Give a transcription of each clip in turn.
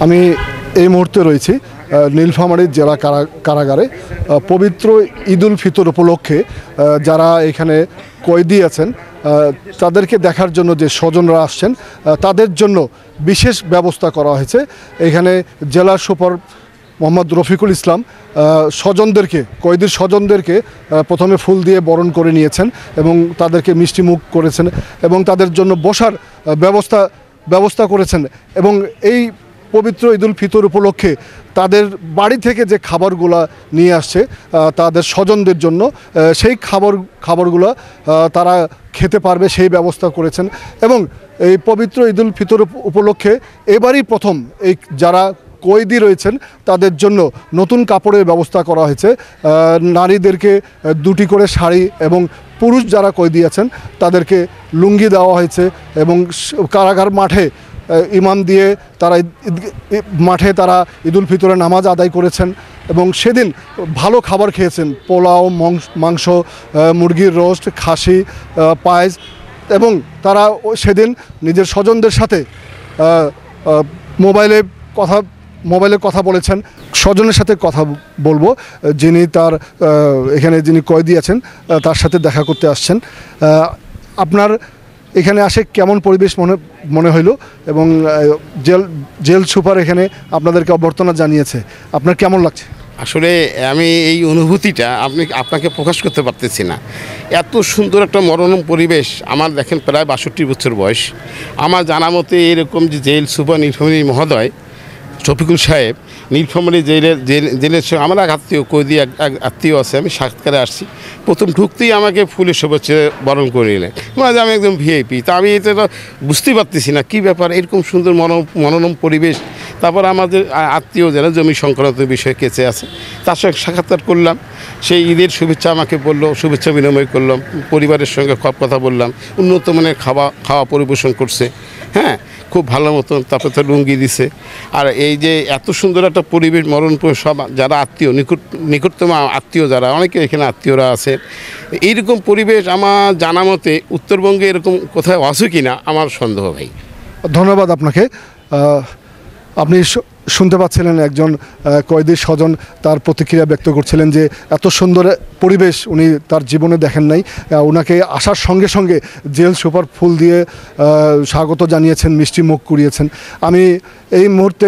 আমি এই মুহূর্তে রয়েছি নীলফামারী জেলা কারাগারে। পবিত্র ঈদুল ফিতর উপলক্ষে যারা এখানে কয়েদি আছেন তাদেরকে দেখার জন্য যে স্বজনরা আসছেন তাদের জন্য বিশেষ ব্যবস্থা করা হয়েছে। এখানে জেলা সুপার মোহাম্মদ রফিকুল ইসলাম স্বজনদেরকে, কয়েদির স্বজনদেরকে প্রথমে ফুল দিয়ে বরণ করে নিয়েছেন এবং তাদেরকে মিষ্টিমুখ করেছেন এবং তাদের জন্য বসার ব্যবস্থা করেছেন। এবং এই পবিত্র ঈদুল ফিতর উপলক্ষে তাদের বাড়ি থেকে যে খাবারগুলো নিয়ে আসছে তাদের স্বজনদের জন্য, সেই খাবারগুলো তারা খেতে পারবে সেই ব্যবস্থা করেছেন। এবং এই পবিত্র ঈদুল ফিতর উপলক্ষে এবারই প্রথম এই যারা কয়েদি রয়েছেন তাদের জন্য নতুন কাপড়ের ব্যবস্থা করা হয়েছে। নারীদেরকে 2টি করে শাড়ি এবং পুরুষ যারা কয়েদি আছেন তাদেরকে লুঙ্গি দেওয়া হয়েছে এবং কারাগার মাঠে ইমাম দিয়ে মাঠে তারা ঈদুল ফিতরের নামাজ আদায় করেছেন এবং সেদিন ভালো খাবার খেয়েছেন, পোলাও, মাংস, মুরগির রোস্ট, খাসি, পায়েস। এবং তারা সেদিন নিজের স্বজনদের সাথে মোবাইলে কথা বলেছেন। স্বজনের সাথে কথা বলবো যিনি এখানে যিনি কয়েদি আছেন তার সাথে দেখা করতে আসছেন। আপনার এখানে আসে কেমন পরিবেশ মনে হইল এবং জেল সুপার এখানে আপনাদেরকে অভ্যর্থনা জানিয়েছে, আপনার কেমন লাগছে? আসলে আমি এই অনুভূতিটা আপনাকে প্রকাশ করতে পারতেছি না। এত সুন্দর একটা মনোরম পরিবেশ। আমার দেখেন প্রায় 62 বছর বয়স। আমার জানা মতে এরকম যে জেল সুপার নীলফামারী মহোদয় শফিকুল সাহেব নীলফামারী জেলের সঙ্গে আমার এক আত্মীয়, কয়েদি এক আত্মীয় আছে, আমি সাক্ষাৎকারে আসছি। প্রথম ঢুকতেই আমাকে ফুলের শুভেচ্ছা বরণ করে নিলেন, মানে আমি একদম ভিআইপি। তা আমি এটা বুঝতেই পারতেছি না কী ব্যাপার, এরকম সুন্দর মনোরম পরিবেশ। তারপর আমাদের আত্মীয় যারা জমি সংক্রান্ত বিষয়ে কেচে আছে তার সঙ্গে সাক্ষাৎকার করলাম। সেই ঈদের শুভেচ্ছা আমাকে বললো, শুভেচ্ছা বিনিময় করলাম, পরিবারের সঙ্গে কথা বললাম। উন্নত মানের খাওয়া পরিবেশন করছে, হ্যাঁ, খুব ভালো মতন। তারপর তো লুঙ্গি দিছে। আর এই যে এত সুন্দর একটা পরিবেশ, সব যারা আত্মীয়, নিকটতম আত্মীয় যারা, অনেকে এখানে আত্মীয়রা আছে, এইরকম পরিবেশ আমার জানা মতে উত্তরবঙ্গে এরকম কোথাও আছে কি না আমার সন্দেহ ভাই। ধন্যবাদ আপনাকে। আপনি শুনতে পাচ্ছিলেন একজন কয়েদির স্বজন তার প্রতিক্রিয়া ব্যক্ত করছিলেন যে এত সুন্দর পরিবেশ উনি তার জীবনে দেখেন নাই। ওনাকে আসার সঙ্গে সঙ্গে জেল সুপার ফুল দিয়ে স্বাগত জানিয়েছেন, মিষ্টি মুখ করিয়েছেন। আমি এই মুহূর্তে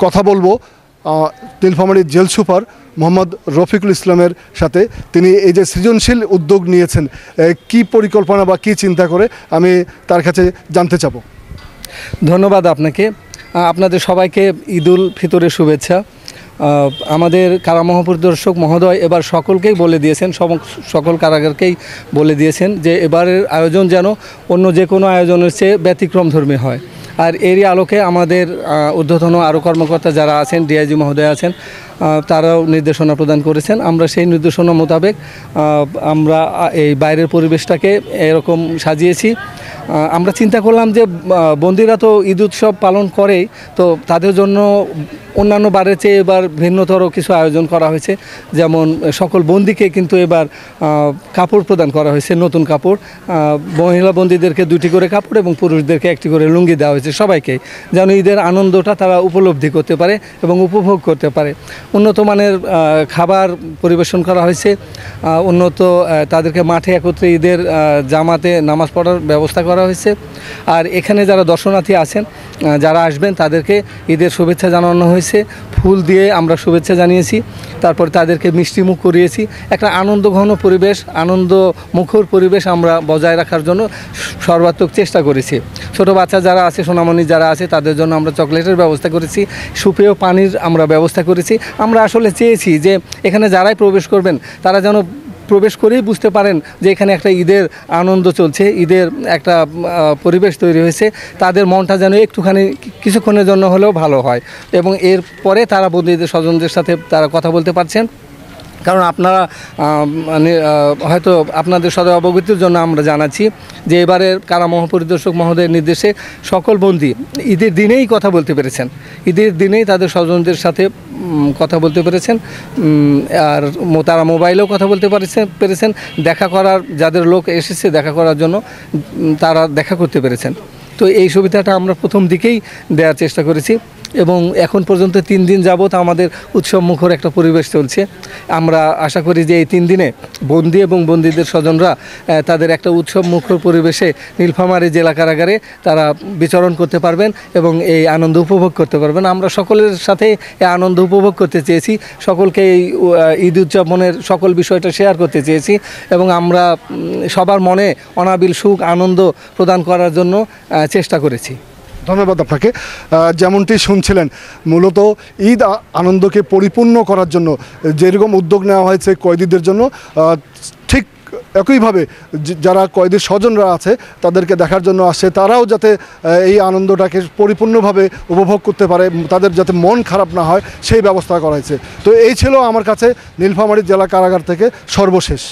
কথা বলবো নীলফামারী জেল সুপার মোহাম্মদ রফিকুল ইসলামের সাথে। তিনি এই যে সৃজনশীল উদ্যোগ নিয়েছেন, কি পরিকল্পনা বা কী চিন্তা করে, আমি তার কাছে জানতে চাবো। ধন্যবাদ আপনাকে। আপনাদের সবাইকে ঈদুল ফিতরের শুভেচ্ছা। আমাদের কারা মহাপরিদর্শক মহোদয় এবার সকলকেই বলে দিয়েছেন, সকল কারাগারকেই বলে দিয়েছেন যে এবারের আয়োজন যেন অন্য যে কোনো আয়োজনের চেয়ে ব্যতিক্রমধর্মী হয়। আর এরই আলোকে আমাদের ঊর্ধ্বতন আরও কর্মকর্তা যারা আছেন, ডিআইজি মহোদয় আছেন, তারাও নির্দেশনা প্রদান করেছেন। আমরা সেই নির্দেশনা মোতাবেক আমরা এই বাইরের পরিবেশটাকে এরকম সাজিয়েছি। আমরা চিন্তা করলাম যে বন্দীরা তো ঈদ উৎসব পালন করেই, তো তাদের জন্য অন্যান্য বারের চেয়ে এবার ভিন্নতর কিছু আয়োজন করা হয়েছে। যেমন সকল বন্দীকে কিন্তু এবার কাপড় প্রদান করা হয়েছে, নতুন কাপড়। মহিলা বন্দীদেরকে 2টি করে কাপড় এবং পুরুষদেরকে 1টি করে লুঙ্গি দেওয়া হয়েছে সবাইকে, যেন ঈদের আনন্দটা তারা উপলব্ধি করতে পারে এবং উপভোগ করতে পারে। উন্নত মানের খাবার পরিবেশন করা হয়েছে। তাদেরকে মাঠে একত্রে ঈদের জামাতে নামাজ পড়ার ব্যবস্থা করা হয়েছে। আর এখানে যারা দর্শনার্থী আছেন, যারা আসবেন, তাদেরকে ঈদের শুভেচ্ছা জানানো হয়েছে। ফুল দিয়ে আমরা শুভেচ্ছা জানিয়েছি, তারপর তাদেরকে মিষ্টিমুখ করিয়েছি। একটা আনন্দঘন পরিবেশ, আনন্দ মুখর পরিবেশ আমরা বজায় রাখার জন্য সর্বাত্মক চেষ্টা করেছি। ছোটো বাচ্চা যারা আছে, সোনামণি যারা আছে, তাদের জন্য আমরা চকলেটের ব্যবস্থা করেছি, সুপেয় পানির আমরা ব্যবস্থা করেছি। আমরা আসলে চেয়েছি যে এখানে যারাই প্রবেশ করবেন তারা যেন প্রবেশ করেই বুঝতে পারেন যে এখানে একটা ঈদের আনন্দ চলছে, ঈদের একটা পরিবেশ তৈরি হয়েছে। তাদের মনটা যেন একটুখানি কিছুক্ষণের জন্য হলেও ভালো হয় এবং এরপরে তারা বন্দীদের স্বজনদের সাথে তারা কথা বলতে পারছেন। কারণ আপনারা হয়তো আপনাদের সদয় অবগতির জন্য আমরা জানাচ্ছি যে এবারের কারা মহাপরিদর্শক মহোদয়ের নির্দেশে সকল বন্দী ঈদের দিনেই কথা বলতে পেরেছেন, ঈদের দিনেই তাদের স্বজনদের সাথে কথা বলতে পেরেছেন। আর তারা মোবাইলেও কথা বলতে পেরেছেন। দেখা করার যাদের লোক এসেছে দেখা করার জন্য, তারা দেখা করতে পেরেছেন। তো এই সুবিধাটা আমরা প্রথম দিকেই দেওয়ার চেষ্টা করেছি। এবং এখন পর্যন্ত 3 দিন যাবৎ আমাদের উৎসব মুখর একটা পরিবেশ চলছে। আমরা আশা করি যে এই 3 দিনে বন্দি এবং বন্দীদের স্বজনরা তাদের একটা উৎসব মুখর পরিবেশে নীলফামারী জেলা কারাগারে তারা বিচরণ করতে পারবেন এবং এই আনন্দ উপভোগ করতে পারবেন। আমরা সকলের সাথে এই আনন্দ উপভোগ করতে চেয়েছি, সকলকে এই ঈদ উদযাপনের সকল বিষয়টা শেয়ার করতে চেয়েছি এবং আমরা সবার মনে অনাবিল সুখ আনন্দ প্রদান করার জন্য চেষ্টা করেছি। ধন্যবাদ আপনাকে। যেমনটি শুনছিলেন, মূলত ঈদ আনন্দকে পরিপূর্ণ করার জন্য যেরকম উদ্যোগ নেওয়া হয়েছে কয়েদিদের জন্য, ঠিক একইভাবে যারা কয়েদির স্বজনরা আছে তাদেরকে দেখার জন্য আসছে, তারাও যাতে এই আনন্দটাকে পরিপূর্ণভাবে উপভোগ করতে পারে, তাদের যাতে মন খারাপ না হয় সেই ব্যবস্থা করা হয়েছে। তো এই ছিল আমার কাছে নীলফামারী জেলা কারাগার থেকে সর্বশেষ।